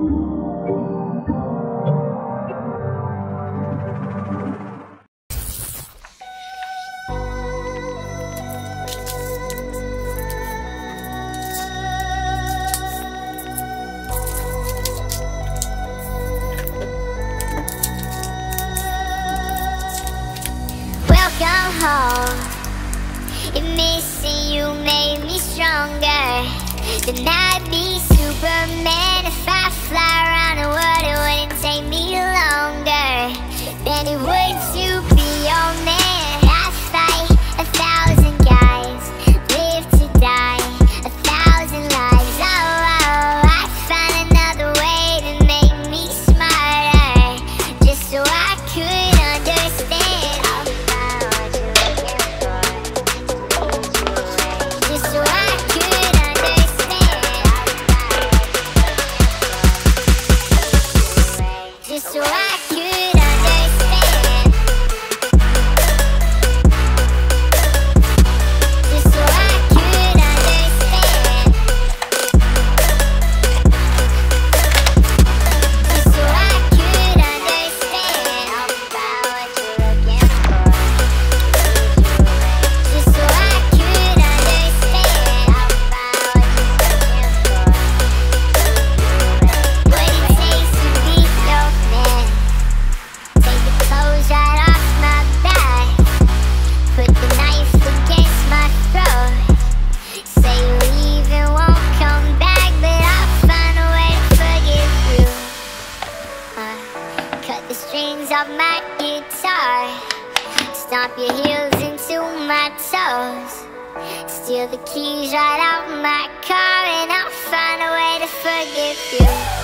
Welcome home. If missing you made me stronger, then I'd be Superman. If I fly around the world, it wouldn't take me longer than it would to be your man. I fight 1,000 guys, live to die 1,000 lives. Oh, I find another way to make me smarter, just so I could understand. So I could understand. Just so I could understand. Just so I could understand about what you're looking for. Just so I could understand about what you're looking for. What it takes to be your man. Take the clothes right off my back, put the knife against my throat. Say you leave and won't come back, but I'll find a way to forgive you. Cut the strings off my guitar, stomp your heels into my toes, steal the keys right out my car, and I'll find a way to forgive you.